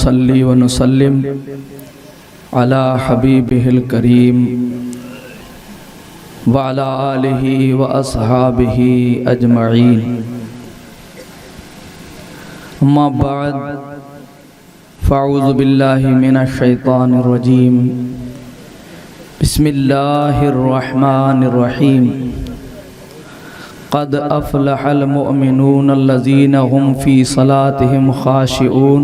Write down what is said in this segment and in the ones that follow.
ونصلي ونسلم على حبيبه الكريم وعلى آله وأصحابه أجمعين أما بعد فأعوذ بالله من الشيطان الرجيم بسم الله الرحمن الرحيم قد أفلح المؤمنون الذين هم في صلاتهم خاشعون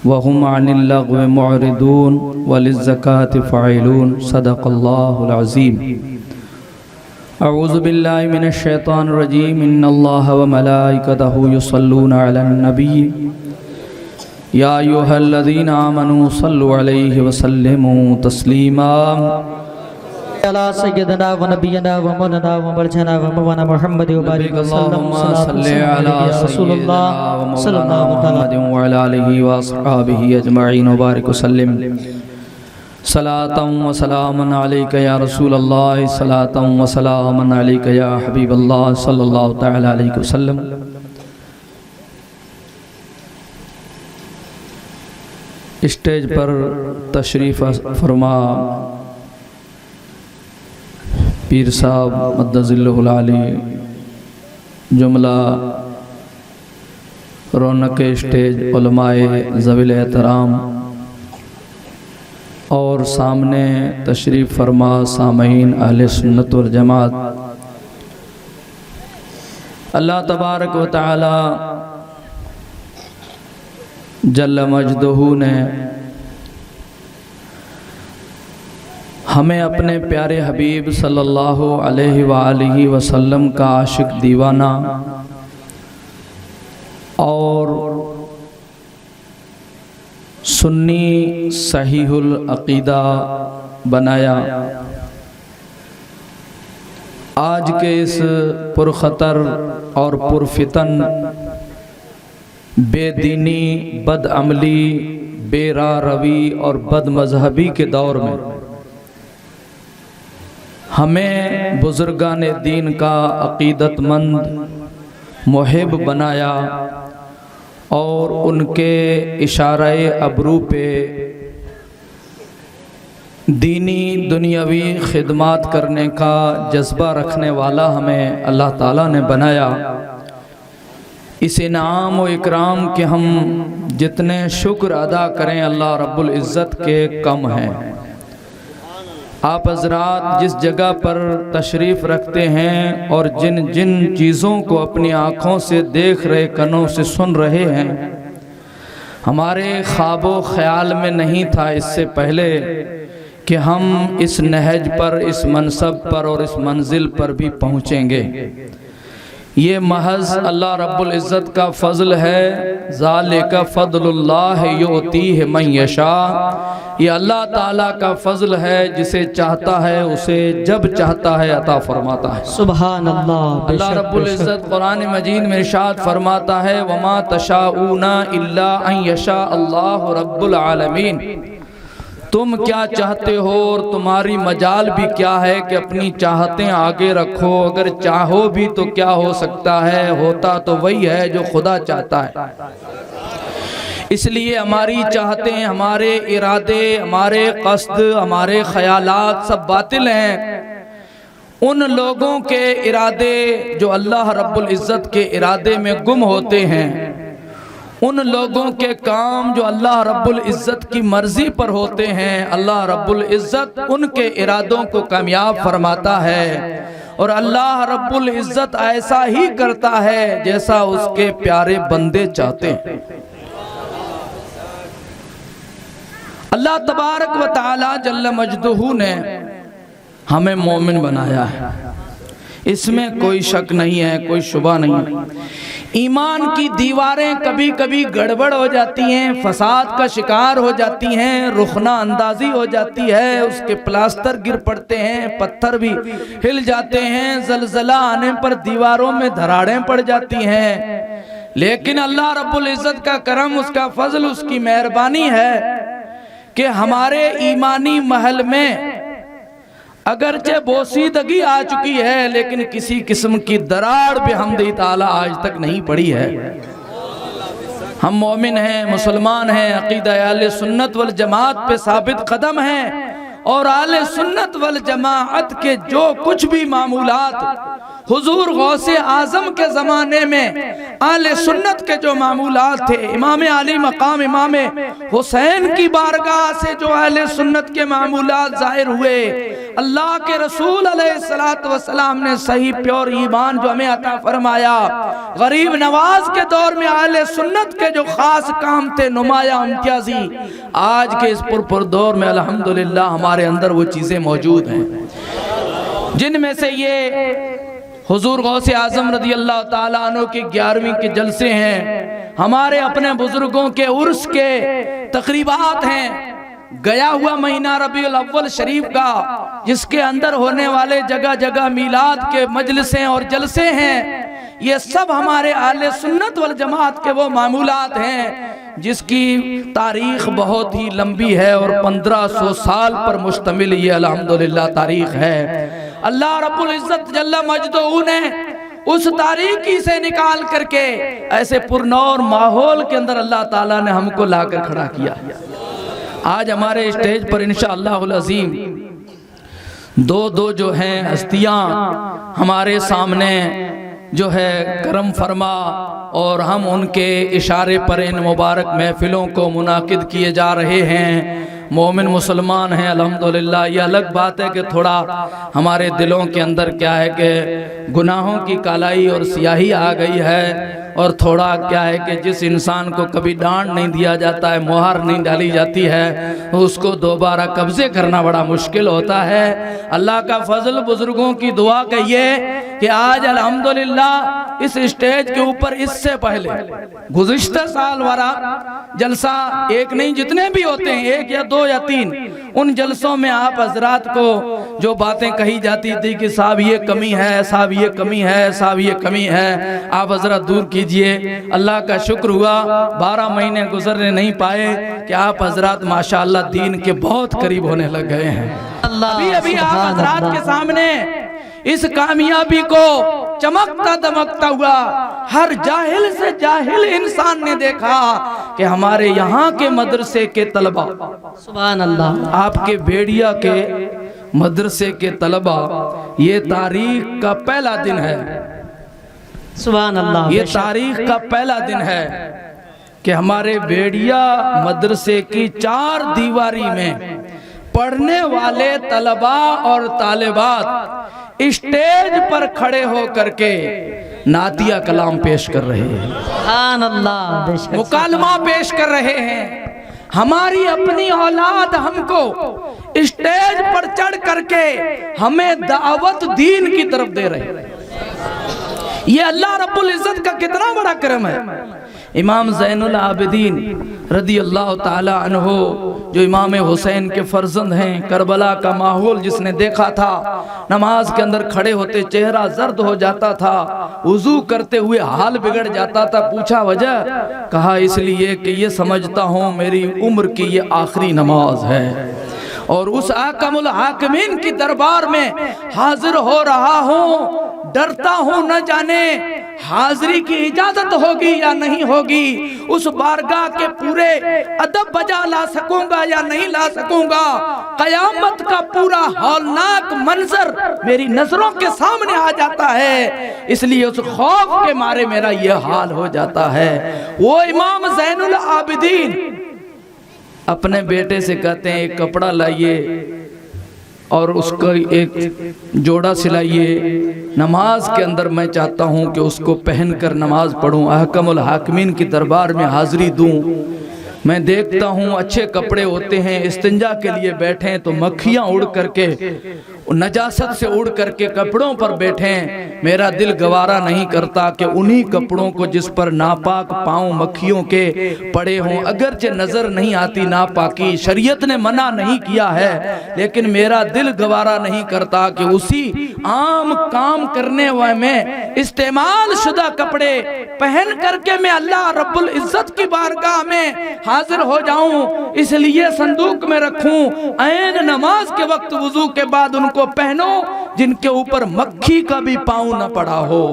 وهم عن اللغو معرضون وللزكاة فاعلون صدق الله العظيم أعوذ بالله من الشيطان الرجيم إن الله وملائكته يصلون على النبي يا أيها الذين آمنوا صلوا عليه وسلموا تسليما على سيدنا ونبينا ومولانا ومرجعنا ومولانا محمد وبارك وسلم صل على رسول الله صلى سيدنا الله محمد عليه وعلى آله وأصحابه أجمعين وبارك وسلم صلاة وسلاما عليك يا رسول الله صلاة وسلاما عليك يا حبيب الله صلى الله تعالى عليه وسلم اسٹیج پر تشریف فرما پیر صاحب مدظ اللہ العالی جملہ رونق اسٹیج علماء ذوی احترام اور سامنے تشریف فرما سامعین اہل سنت والجماعت، اللہ تبارک و تعالی جل مجدہ نے ہمیں اپنے پیارے حبیب صلی اللہ علیہ وآلہ وسلم کا عاشق دیوانہ اور سنی صحیح العقیدہ بنایا۔ آج کے اس پرخطر اور پرفتن بے دینی، بد عملی، بے راہ روی اور بد مذہبی کے دور میں ہمیں بزرگان دین کا عقیدت مند محب بنایا اور ان کے اشارہ ابرو پہ دینی دنیاوی خدمات کرنے کا جذبہ رکھنے والا ہمیں اللہ تعالیٰ نے بنایا۔ اس انعام و اکرام کے ہم جتنے شکر ادا کریں اللہ رب العزت کے کم ہیں۔ آپ حضرات جس جگہ پر تشریف رکھتے ہیں اور جن جن چیزوں کو اپنی آنکھوں سے دیکھ رہے، کنوں سے سن رہے ہیں، ہمارے خواب و خیال میں نہیں تھا اس سے پہلے کہ ہم اس نہج پر، اس منصب پر اور اس منزل پر بھی پہنچیں گے۔ یہ محض اللہ رب العزت کا فضل ہے، ذالک فضل اللہ یؤتیہ من یشاء، یہ اللہ تعالیٰ کا فضل ہے، جسے چاہتا ہے اسے جب چاہتا ہے عطا فرماتا ہے۔ سبحان اللہ۔ اللہ رب العزت قرآن مجید میں ارشاد فرماتا ہے وَمَا تَشَاءُونَ إِلَّا أَن يَشَاءَ اللَّهُ رَبُّ الْعَالَمِينَ، تم کیا چاہتے ہو اور تمہاری مجال بھی کیا ہے کہ اپنی چاہتیں آگے رکھو، اگر چاہو بھی تو کیا ہو سکتا ہے، ہوتا تو وہی ہے جو خدا چاہتا ہے۔ اس لیے ہماری چاہتیں، ہمارے ارادے، ہمارے قصد، ہمارے خیالات سب باطل ہیں۔ ان لوگوں کے ارادے جو اللہ رب العزت کے ارادے میں گم ہوتے ہیں، ان لوگوں کے کام جو اللہ رب العزت کی مرضی پر ہوتے ہیں، اللہ رب العزت ان کے ارادوں کو کامیاب فرماتا ہے، اور اللہ رب العزت ایسا ہی کرتا ہے جیسا اس کے پیارے بندے چاہتے ہیں۔ اللہ تبارک و تعالی جل مجدہ نے ہمیں مومن بنایا ہے، اس میں کوئی شک نہیں ہے، کوئی شبہ نہیں ہے۔ ایمان کی دیواریں کبھی کبھی گڑبڑ ہو جاتی ہیں، فساد کا شکار ہو جاتی ہیں، رخنہ اندازی ہو جاتی ہے، اس کے پلاسٹر گر پڑتے ہیں، پتھر بھی ہل جاتے ہیں، زلزلہ آنے پر دیواروں میں دھراڑیں پڑ جاتی ہیں، لیکن اللہ رب العزت کا کرم، اس کا فضل، اس کی مہربانی ہے کہ ہمارے ایمانی محل میں اگرچہ بوسیدگی آ چکی ہے، لیکن کسی قسم کی دراڑ بحمد تعالی آج تک نہیں پڑی ہے۔ ہم مومن ہیں، مسلمان ہیں، عقیدہ اہل سنت والجماعت پہ ثابت قدم ہیں، اور اہل سنت والجماعت کے جو کچھ بھی معمولات حضور غوث اعظم کے زمانے میں اہل سنت کے جو معمولات تھے، امام علی مقام امام حسین کی بارگاہ سے جو اہل سنت کے معمولات ظاہر ہوئے، اللہ کے رسول علیہ السلام نے صحیح پیور ایمان جو ہمیں عطا فرمایا، غریب نواز کے دور میں اہل سنت کے جو خاص کام تھے، نمایاں امتیازی، آج کے اس پر دور میں الحمدللہ ہمارے اندر وہ چیزیں موجود ہیں، جن میں سے یہ حضور غوث اعظم رضی اللہ تعالیٰ عنہ کی 11ویں کے جلسے ہیں، ہمارے اپنے بزرگوں کے عرس کے تقریبات ہیں، گیا ہوا مہینہ ربیع الاول شریف کا جس کے اندر ہونے والے جگہ جگہ میلاد کے مجلسیں اور جلسے ہیں، یہ سب ہمارے اہل سنت والجماعت کے وہ معمولات ہیں جس کی تاریخ بہت ہی لمبی ہے اور 1500 سال پر مشتمل یہ الحمدللہ تاریخ ہے۔ اللہ رب العزت جل مجدہ نے اس تاریکی سے نکال کر کے ایسے پرنور ماحول کے اندر اللہ تعالیٰ نے ہم کو لا کر کھڑا کیا۔ آج ہمارے اسٹیج پر انشاءاللہ العظیم دو جو ہیں ہستیاں ہمارے سامنے جو ہے کرم فرما، اور ہم ان کے اشارے پر ان مبارک محفلوں کو منعقد کیے جا رہے ہیں۔ مومن مسلمان ہیں الحمدللہ، یہ الگ بات ہے کہ تھوڑا ہمارے دلوں کے اندر کیا ہے کہ گناہوں کی کالائی اور سیاہی آ گئی ہے، اور تھوڑا کیا ہے کہ جس انسان کو کبھی ڈانٹ نہیں دیا جاتا ہے، مہر نہیں ڈالی جاتی ہے، اس کو دوبارہ قبضے کرنا بڑا مشکل ہوتا ہے۔ اللہ کا فضل، بزرگوں کی دعا کہیے کہ آج الحمدللہ اس اسٹیج کے اوپر اس سے پہلے گزشتہ سال ورا جلسہ ایک نہیں جتنے بھی ہوتے ہیں، 1 یا 2 یا 3، ان جلسوں میں آپ حضرات کو جو باتیں کہی جاتی تھی کہ صاحب یہ کمی ہے، صاحب یہ کمی ہے، صاحب یہ کمی ہے، آپ حضرات دور کیجئے۔ اللہ کا شکر ہوا 12 مہینے گزرنے نہیں پائے کہ آپ حضرات ماشاءاللہ دین کے بہت قریب ہونے لگ گئے ہیں۔ ابھی آپ حضرات کے سامنے اس کامیابی کو چمکتا دمکتا ہوا ہر جاہل سے جاہل انسان نے دیکھا کہ ہمارے یہاں کے مدرسے کے طلبہ، سبحان اللہ، آپ کے بیڑیا کے مدرسے کے طلبہ، یہ تاریخ کا پہلا دن ہے، سبحان اللہ، یہ تاریخ کا پہلا دن ہے کہ ہمارے بیڑیا مدرسے کی 4 دیواری میں پڑھنے والے طلبہ اور طالبات اسٹیج پر کھڑے ہو کر کے نعتیہ کلام پیش کر رہے ہیں، سبحان اللہ، مکالمہ پیش کر رہے ہیں۔ ہماری اپنی اولاد ہم کو اسٹیج پر چڑھ کر کے ہمیں دعوت دین کی طرف دے رہے ہیں، یہ اللہ رب العزت کا کتنا بڑا کرم ہے۔ امام زین العابدین رضی اللہ تعالی عنہ جو امام حسین کے فرزند ہیں، کربلا کا ماحول جس نے دیکھا تھا، نماز کے اندر کھڑے ہوتے چہرہ زرد ہو جاتا تھا، وضو کرتے ہوئے حال بگڑ جاتا تھا، پوچھا وجہ، کہا اس لیے کہ یہ سمجھتا ہوں میری عمر کی یہ آخری نماز ہے، اور اس حاکم الحاکمین کی دربار میں حاضر ہو رہا ہوں، ڈرتا ہوں نہ جانے حاضری کی اجازت ہوگی یا نہیں ہوگی، اس بارگاہ کے پورے ادب بجا لا سکوں گا یا نہیں لا سکوں گا، قیامت کا پورا ہولناک منظر میری نظروں کے سامنے آ جاتا ہے، اس لیے اس خوف کے مارے میرا یہ حال ہو جاتا ہے۔ وہ امام زین العابدین اپنے بیٹے سے کہتے ہیں ایک کپڑا لائیے اور اس کا ایک جوڑا سلائیے، نماز کے اندر میں چاہتا ہوں کہ اس کو پہن کر نماز پڑھوں، حاکم الحاکمین کی دربار میں حاضری دوں۔ میں دیکھتا ہوں اچھے کپڑے ہوتے ہیں، استنجا کے لیے بیٹھیں تو مکھیاں اڑ کر کے نجاست سے اڑ کر کے کپڑوں پر بیٹھیں، میرا دل گوارا نہیں کرتا کہ انہی کپڑوں کو جس پر ناپاک پاؤں مکھیوں کے پڑے ہوں، اگرچہ نظر نہیں آتی ناپاکی، شریعت نے منع نہیں کیا ہے، لیکن میرا دل گوارا نہیں کرتا کہ اسی عام کام کرنے میں استعمال شدہ کپڑے پہن کر کے میں اللہ رب العزت کی بارگاہ میں حاضر ہو جاؤں، اس لیے صندوق میں رکھوں، عین نماز کے وقت وضو کے بعد ان کو پہنو جن کے اوپر مکھی کا بھی پاؤں نہ پڑا ہو۔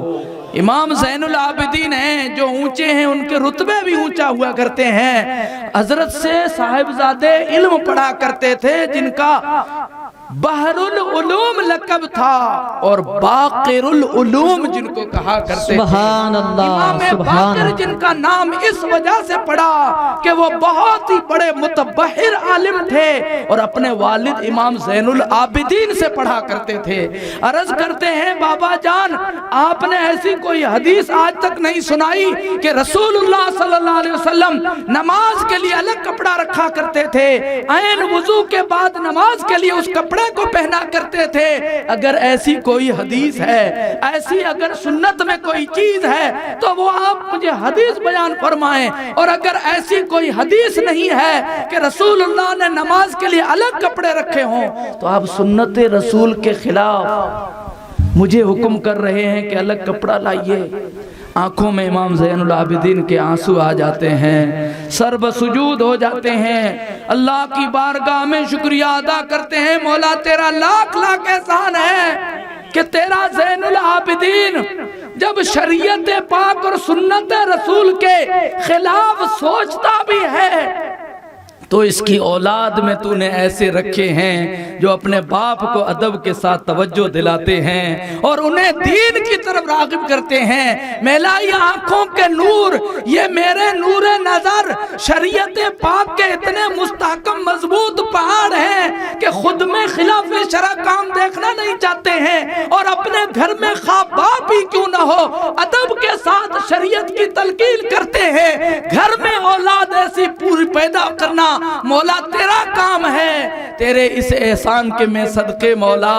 امام زین العابدین ہیں جو اونچے ہیں، ان کے رتبے بھی اونچا ہوا کرتے ہیں۔ حضرت سے صاحبزادے علم پڑھا کرتے تھے جن کا بحر العلوم لقب تھا اور باقر العلوم جن کو کہا کرتے تھے۔ سبحان اللہ، امام سبحان باقر جن کا نام اس وجہ سے پڑا کہ وہ بہت ہی بڑے متبحر عالم تھے اور اپنے والد امام زین العابدین سے پڑھا کرتے تھے۔ عرض کرتے ہیں بابا جان، آپ نے ایسی کوئی حدیث آج تک نہیں سنائی کہ رسول اللہ صلی اللہ علیہ وسلم نماز کے لیے الگ کپڑا رکھا کرتے تھے، عین وضو کے بعد نماز کے لیے اس کپڑے کو پہنا کرتے تھے؟ اگر ایسی کوئی حدیث ہے، ایسی اگر سنت میں کوئی چیز ہے تو وہ آپ مجھے حدیث بیان فرمائیں، اور اگر ایسی کوئی حدیث نہیں ہے کہ رسول اللہ نے نماز کے لیے الگ کپڑے رکھے ہوں تو آپ سنت رسول کے خلاف مجھے حکم کر رہے ہیں کہ الگ کپڑا لائیے۔ آنکھوں میں امام زین العابدین کے آنسو آ جاتے ہیں، سر بسجود ہو جاتے ہیں، اللہ کی بارگاہ میں شکریہ ادا کرتے ہیں، مولا تیرا لاکھ لاکھ احسان ہے کہ تیرا زین العابدین جب شریعت پاک اور سنت رسول کے خلاف سوچتا بھی ہے تو اس کی اولاد میں تو نے ایسے رکھے ہیں جو اپنے باپ کو ادب کے ساتھ توجہ دلاتے ہیں اور انہیں دین کی طرف راغب کرتے ہیں۔ میلائی آنکھوں کے نور، یہ میرے نور نظر شریعت پاک کے اتنے مستحکم مضبوط پہاڑ ہیں کہ خود میں خلاف شرع کام دیکھنا نہیں چاہتے ہیں، اور اپنے گھر میں خواہ باپ ہی کیوں نہ ہو ادب کے ساتھ شریعت کی تلقین کرتے ہیں۔ گھر میں اولاد ایسی پوری پیدا کرنا مولا تیرا کام ہے، تیرے اس احسان کے میں صدقے مولا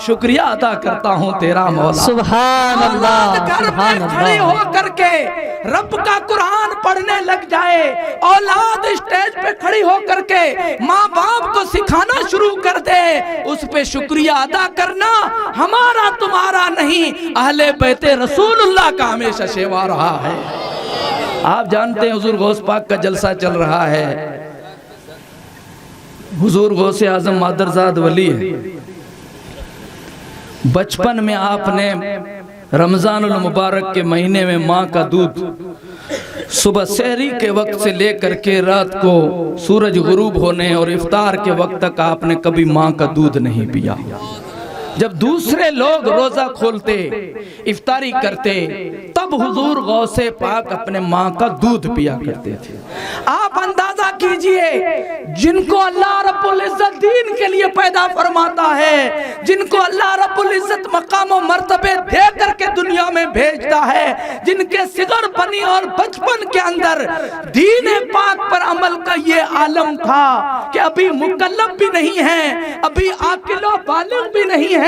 شکریہ ادا کرتا ہوں تیرا مولا۔ سبحان اللہ، سبحان اللہ، کھڑی ہو کر کے رب کا قرآن پڑھنے لگ جائے، اولاد اسٹیج پہ کھڑی ہو کر کے ماں باپ کو سکھانا شروع کر دے، اس پہ شکریہ ادا کرنا ہمارا تمہارا نہیں، اہل بیت رسول اللہ کا ہمیشہ شیوا رہا ہے۔ آپ جانتے ہیں حضور غوث پاک کا جلسہ چل رہا ہے، حضور غوث اعظم مادرزاد ولی ہے۔ بچپن میں آپ نے رمضان المبارک کے مہینے میں ماں کا دودھ صبح سحری کے وقت سے لے کر کے رات کو سورج غروب ہونے اور افطار کے وقت تک آپ نے کبھی ماں کا دودھ نہیں پیا۔ جب دوسرے لوگ روزہ کھولتے، افطاری کرتے، تب حضور غوث پاک اپنے ماں کا دودھ پیا کرتے تھے۔ آپ اندازہ کیجئے، جن کو اللہ رب العزت دین کے لیے پیدا فرماتا ہے، جن کو اللہ رب العزت مقام و مرتبے دے کر کے دنیا میں بھیجتا ہے، جن کے صغر پنی اور بچپن کے اندر دین پاک پر عمل کا یہ عالم تھا کہ ابھی مکلف بھی نہیں ہے، ابھی عاقل و بالغ بھی نہیں ہے،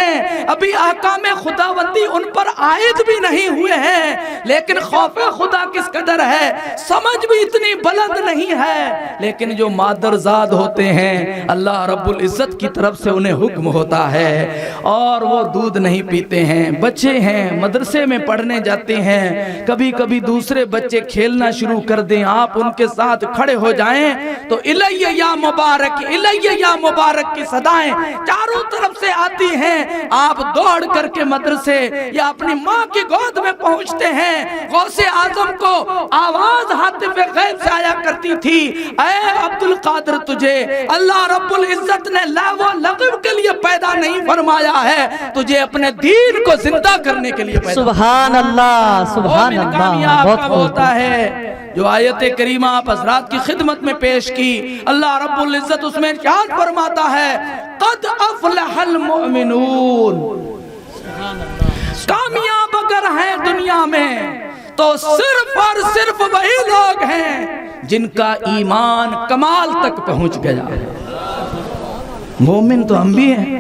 ابھی احکام خداوندی ان پر عائد بھی نہیں ہوئے ہیں، لیکن خوف خدا کس قدر ہے، سمجھ بھی اتنی بلند نہیں ہے، لیکن جو مادرزاد ہوتے ہیں اللہ رب العزت کی طرف سے انہیں حکم ہوتا ہے اور وہ دودھ نہیں پیتے ہیں۔ بچے ہیں، مدرسے میں پڑھنے جاتے ہیں، کبھی کبھی دوسرے بچے کھیلنا شروع کر دیں، آپ ان کے ساتھ کھڑے ہو جائیں تو الیہ یا مبارک، الیہ یا مبارک کی صدائیں چاروں طرف سے آتی ہیں، آپ دوڑ کر کے مدرسے یا اپنی ماں کی گود میں پہنچتے ہیں۔ غوث اعظم کو آواز ہاتف غیب سے آیا کرتی تھی، اے عبد القادر، تجھے اللہ رب العزت نے لغو و لغو کے لیے پیدا نہیں فرمایا ہے، تجھے اپنے دین کو زندہ کرنے کے لیے پیدا۔ سبحان اللہ، سبحان مومن اللہ، کامیاب بہت کب ہوتا ہے جو آیت کریمہ آپ حضرات کی خدمت میں پیش کی، اللہ رب العزت اس میں ارشاد فرماتا ہے قد افلح المؤمنون۔ کامیاب اگر ہیں دنیا میں تو صرف اور صرف وہی لوگ ہیں جن کا ایمان کمال تک پہنچ گیا۔ مومن تو ہم بھی ہیں،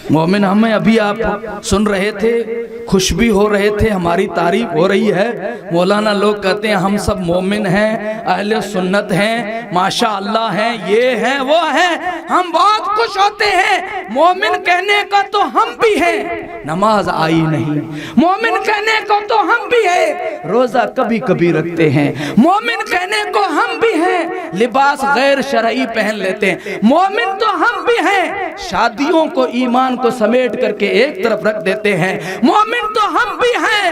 مومن ہمیں ابھی آپ سن رہے تھے، خوش بھی ہو رہے تھے، ہماری تعریف ہو رہی ہے، مولانا لوگ کہتے ہیں ہم سب مومن ہیں، اہل سنت ہیں، ماشاءاللہ ہیں، یہ ہیں وہ ہیں، ہم بہت خوش ہوتے ہیں۔ مومن کہنے کا تو ہم بھی ہیں، نماز آئی نہیں، مومن کہنے کو تو ہم بھی ہیں، روزہ کبھی کبھی رکھتے ہیں، مومن کہنے کو ہم بھی ہیں، لباس غیر شرعی پہن لیتے ہیں، مومن تو ہم بھی ہیں، شادیوں کو ایمان کو سمیٹ کر کے ایک طرف رکھ دیتے ہیں، مومن تو ہم بھی ہیں،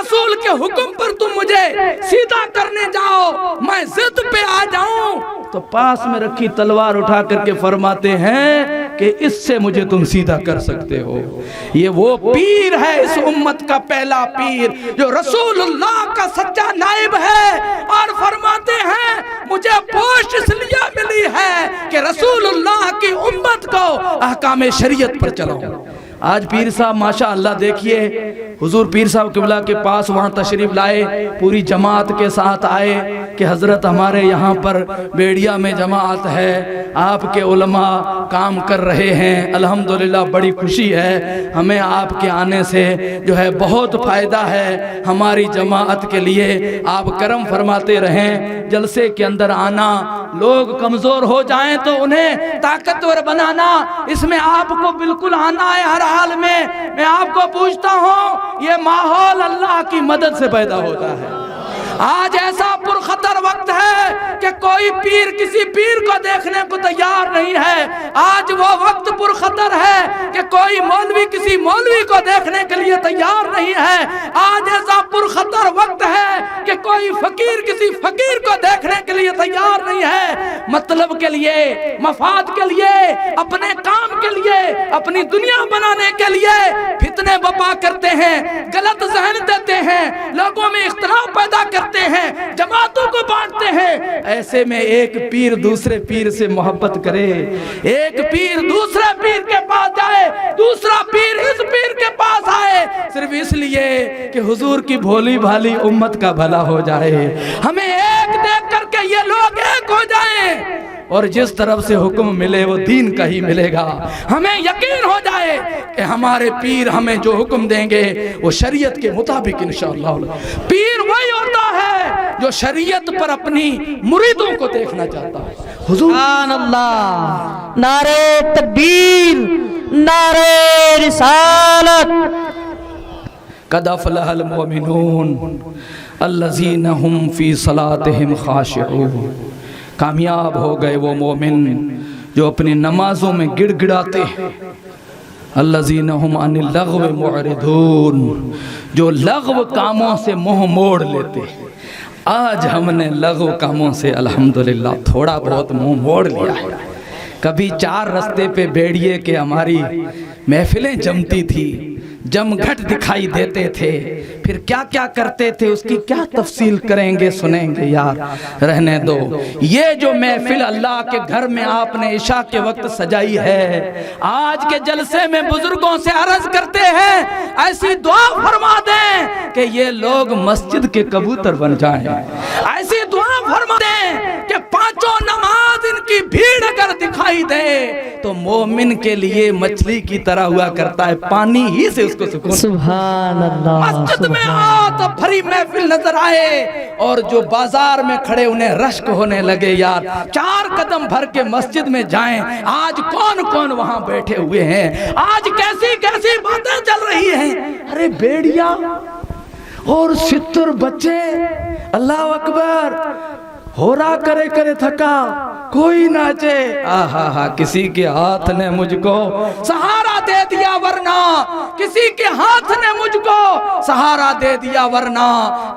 رسول کے حکم پر تم مجھے سیدھا کرنے جاؤ، میں ضد پہ آ جاؤں، تو پاس میں رکھی تلوار اٹھا کر کے فرماتے ہیں کہ اس سے مجھے تم سیدھا کر سکتے ہو۔ یہ وہ پیر ہے اس امت کا پہلا پیر جو رسول اللہ کا سچا نائب ہے، اور فرماتے ہیں مجھے پوش اس لیے ملی ہے کہ رسول اللہ کی امت کو احکام شریعت پر چلاؤ۔ آج پیر صاحب ماشاءاللہ دیکھیے، حضور پیر صاحب قبلہ کے پاس وہاں تشریف لائے، پوری جماعت کے ساتھ آئے کہ حضرت ہمارے یہاں پر بیڑیا میں جماعت ہے، آپ کے علماء کام کر رہے ہیں، الحمدللہ بڑی خوشی ہے، ہمیں آپ کے آنے سے جو ہے بہت فائدہ ہے، ہماری جماعت کے لیے آپ کرم فرماتے رہیں، جلسے کے اندر آنا، لوگ کمزور ہو جائیں تو انہیں طاقتور بنانا، اس میں آپ کو بالکل آنا ہے ہر حال میں۔ میں آپ کو پوچھتا ہوں، یہ ماحول اللہ کی مدد سے پیدا ہوتا ہے۔ آج ایسا پرخطر وقت ہے کہ کوئی پیر کسی پیر کو دیکھنے کو تیار نہیں ہے۔ آج وہ وقت پرخطر ہے کہ کوئی مولوی کسی مولوی کو دیکھنے کے لیے تیار نہیں ہے۔ آج ایسا پرخطر وقت ہے کہ کوئی فقیر کسی فقیر کو دیکھنے کے لیے تیار نہیں ہے۔ مطلب کے لیے، مفاد کے لیے، اپنے کام کے لیے، اپنی دنیا بنانے کے لیے فتنے بپا کرتے ہیں، غلط ذہن دیتے ہیں، لوگوں میں اختلاف پیدا کرتے ہیں، جماعتوں کو بانٹتے ہیں۔ ایسے میں ایک پیر دوسرے پیر سے محبت کرے، ایک پیر دوسرے پیر کے پاس جائے، دوسرا پیر اس پیر کے پاس آئے، صرف اس لیے کہ حضور کی بھولی بھالی امت کا بھلا ہو جائے۔ ہمیں ایک دیکھ کر کے یہ لوگ ایک ہو جائیں، اور جس طرف سے حکم ملے وہ دین کا ہی ملے گا۔ ہمیں یقین ہو جائے کہ ہمارے پیر ہمیں جو حکم دیں گے وہ شریعت کے مطابق انشاءاللہ۔ پیر وہی ہوتا ہے جو شریعت پر اپنی مریدوں کو دیکھنا چاہتا ہے۔ حضور سبحان اللہ، نعرہ تکبیر، نعرہ رسالت۔ قد افلح المؤمنون الذین هم فی صلاتهم خاشعون۔ کامیاب ہو گئے وہ مومن جو اپنی نمازوں میں گڑ گڑاتے ہیں۔ الذین هم عن اللغو معرضون، جو لغو کاموں سے منہ موڑ لیتے ہیں۔ آج ہم نے لغو کاموں سے الحمدللہ تھوڑا بہت منہ موڑ لیا ہے۔ کبھی چار رستے پہ بیڑیے کے ہماری محفلیں جمتی تھی، جم گھٹ دکھائی دیتے تھے، پھر کیا کیا کرتے تھے اس کی کیا تفصیل کریں گے، سنیں گے یار، رہنے دو۔ یہ جو محفل اللہ کے گھر میں آپ نے عشاء کے وقت سجائی ہے، آج کے جلسے میں بزرگوں سے عرض کرتے ہیں ایسی دعا فرما دیں کہ یہ لوگ مسجد کے کبوتر بن جائیں، ایسی دعا فرما دیں کہ پانچوں نماز ان کی بھیڑ اگر دکھائی دے تو مومن کے لیے مچھلی کی طرح ہوا کرتا ہے، پانی ہی سے اس کو سکون۔ سبحان اللہ، مسجد میں آ تو بھری محفل نظر آئے، اور جو بازار میں کھڑے انہیں رشک ہونے لگے، یار چار قدم بھر کے مسجد میں جائیں، آج کون کون وہاں بیٹھے ہوئے ہیں، آج کیسی کیسی باتیں چل رہی ہیں۔ ارے بیڑیا اور ستر بچے، اللہ اکبر، ہو رہا کرے کرے تھکا کوئی ناچے، آہا کسی کے ہاتھ نے مجھ کو سہارا دے دیا ورنہ، کسی کے ہاتھ نے مجھ کو سہارا دے دیا ورنہ،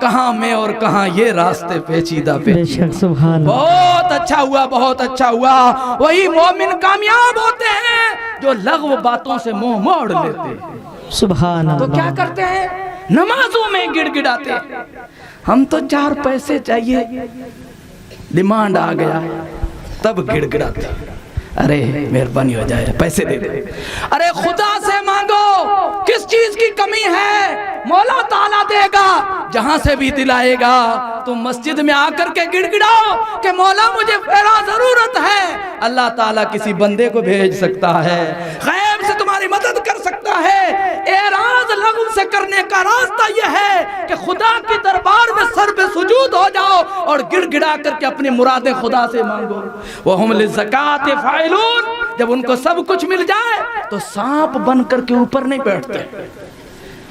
کہاں میں اور کہاں یہ راستے پیچیدہ بے شک سبحان اللہ۔ بہت اچھا ہوا، بہت اچھا ہوا۔ وہی مومن کامیاب ہوتے ہیں جو لغو باتوں سے منہ موڑ لیتے ہیں۔ سبحان اللہ۔ تو کیا کرتے ہیں؟ نمازوں میں گڑ گڑاتے ہیں، ہم تو چار پیسے چاہیے، ڈیمانڈ آ گیا تب گڑ گڑاتے، ارے مہربانی ہو جائے پیسے دے دے۔ ارے خدا سے مانگو، کس چیز کی کمی ہے، مولا تعالیٰ دے گا، جہاں سے بھی دلائے گا۔ تم مسجد میں آ کر کے گڑ گڑاؤ کہ مولا مجھے پھیرا ضرورت ہے، اللہ تعالیٰ کسی بندے کو بھیج سکتا ہے، غیب سے تمہاری مدد کر سکتا ہے۔ اعراض لغو سے کرنے کا راستہ یہ ہے کہ خدا کی دربار میں سر پہ سجود ہو جاؤ اور گڑ گڑا کر کے اپنی مرادیں خدا سے مانگو۔ وَهُمْ لِلزَّكَاةِ فَاعِلُونَ، جب ان کو سب کچھ مل جائے تو سانپ بن کر کے اوپر نہیں بیٹھتے،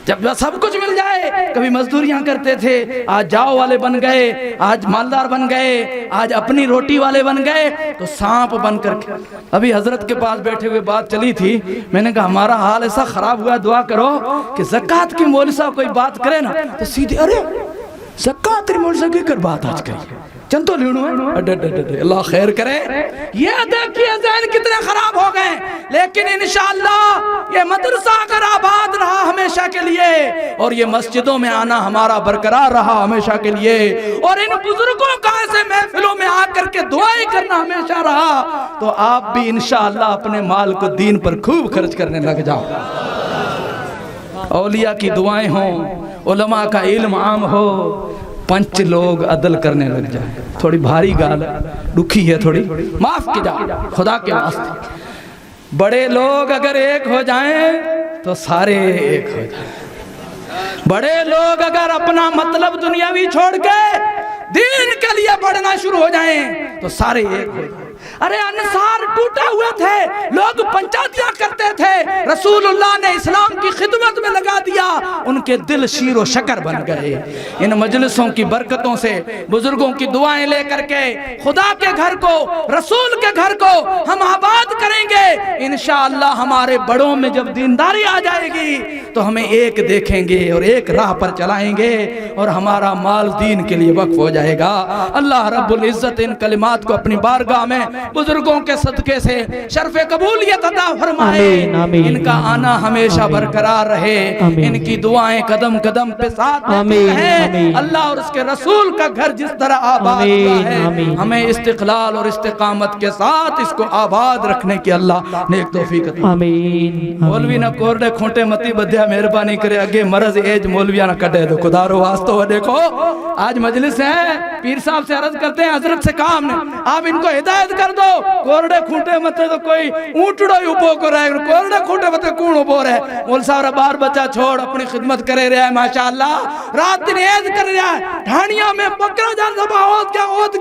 جب سب کچھ مل جائے، کبھی مزدوریاں کرتے تھے، آج جاؤ والے بن گئے، آج مالدار بن گئے، آج اپنی روٹی والے بن گئے، تو سانپ بن کر کے ابھی حضرت کے پاس بیٹھے ہوئے بات چلی تھی، میں نے کہا ہمارا حال ایسا خراب ہوا، دعا کرو کہ زکوٰۃ کی مول صاحب کوئی بات کرے نا تو سیدھے ارے زکوٰۃ کی مول صاحب کی کر بات آج کری چنتو لیڑوں ہے، اللہ خیر کرے۔ یہ دیکھیے ذہن کتنے خراب ہو گئے، لیکن انشاءاللہ یہ مدرسہ اگر آباد رہا ہمیشہ کے لیے، اور یہ مسجدوں میں آنا ہمارا برقرار رہا ہمیشہ کے لیے، اور ان بزرگوں کا ایسے محفلوں میں آ کر کے دعائیں کرنا ہمیشہ رہا، تو آپ بھی انشاءاللہ اپنے مال کو دین پر خوب خرچ کرنے لگ جاؤ۔ اولیاء کی دعائیں ہوں، علماء کا علم عام ہو، پنچ لوگ عدل کرنے لگ جائیں۔ تھوڑی بھاری گال ہے، دکھی ہے تھوڑی، معاف کی جا خدا کے واسطے۔ بڑے لوگ اگر ایک ہو جائیں تو سارے ایک ہو جائیں۔ بڑے لوگ اگر اپنا مطلب دنیاوی چھوڑ کے دین کے لیے بڑھنا شروع ہو جائیں تو سارے ایک ہو جائیں۔ ارے انصار ٹوٹے ہوئے تھے، لوگ پنچاتیاں کرتے تھے، رسول اللہ نے اسلام کی خدمت میں لگا دیا، ان کے دل شیر و شکر بن گئے۔ ان مجلسوں کی برکتوں سے، بزرگوں کی دعائیں لے کر کے خدا کے گھر کو، رسول کے گھر کو ہم آباد کریں گے انشاءاللہ۔ ہمارے بڑوں میں جب دینداری آ جائے گی تو ہمیں ایک دیکھیں گے اور ایک راہ پر چلائیں گے، اور ہمارا مال دین کے لیے وقف ہو جائے گا۔ اللہ رب العزت ان کلمات کو اپنی بارگاہ میں بزرگوں کے صدقے سے شرف قبولیت عطا فرمائے۔ ان کا آنا ہمیشہ برقرار رہے، ان کی دعائیں قدم قدم پہ ساتھ رہیں۔ اللہ اور اس کے رسول کا گھر جس طرح آباد ہوا ہے، ہمیں استقلال اور استقامت کے ساتھ اس کو آباد رکھنے کی اللہ نیک توفیق عطا۔ آمین۔ مولوی نہ کورڈے کھونٹے متی بدھیا مہربانی کرے، اگے مرض ایج مولویاں نہ کٹے دو، خدا رو واسطہ ہو۔ دیکھو آج مجلس ہے، پیر صاحب سے عرض کرتے ہیں، حضرت سے کہا ہم نے آپ ان کو ہدایت کر دو، کورڈے کھونٹے متے تو کوئی اونٹڑو ہی اوپو کو رہے، کورڈے کھونٹے متے کون اوپو رہے۔ مول صاحب بار بچہ چھوڑ اپنی خدمت کرے رہا ہے، ماشاءاللہ رات دن عید کر رہا ہے، ڈھانیاں میں بکرا جان زبا ہوت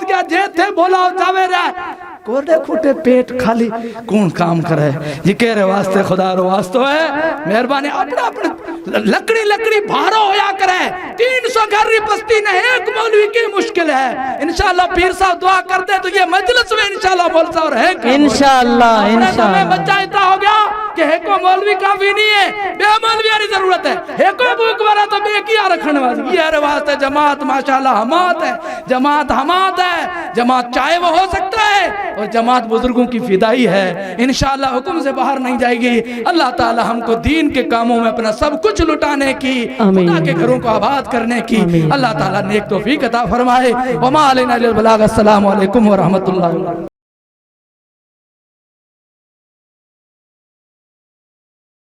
گیا جیتے بولا چاوے رہا ہے، کورڈے کھوٹے پیٹ خالی کون کام کرے۔ یہ کہہ رہے واسطے خدا رو واسطہ ہے، مہربانی اپنا لکڑی بھارو ہویا کرے۔ 300 گھر بستی نے ایک مولوی کی مشکل ہے، انشاءاللہ پیر صاحب دعا کرتے تو یہ مجلس میں انشاءاللہ مول صاحب رہے گا انشاءاللہ۔ ہمیں بچہ اتنا ہو گیا کہ ایکو مولوی کافی نہیں ہے، بے مولویاری ضرورت ہے، ایکو بھوک ورہ تو بے کیا رکھنے والی۔ یہ واسطے جماعت ماشاءاللہ حمات ہے، جماعت حمات ہے، جماعت چاہے وہ ہو سکتا ہے، اور جماعت بزرگوں کی فدائی ہے، انشاءاللہ حکم سے باہر نہیں جائے گی۔ اللہ تعالی ہم کو دین کے کاموں میں اپنا سب کچھ لٹانے کی، خدا کے گھروں کو آباد کرنے کی اللہ تعالی نیک توفیق عطا فرمائے۔ وما علینا الا البلاغ۔ السلام علیکم ورحمۃ اللہ۔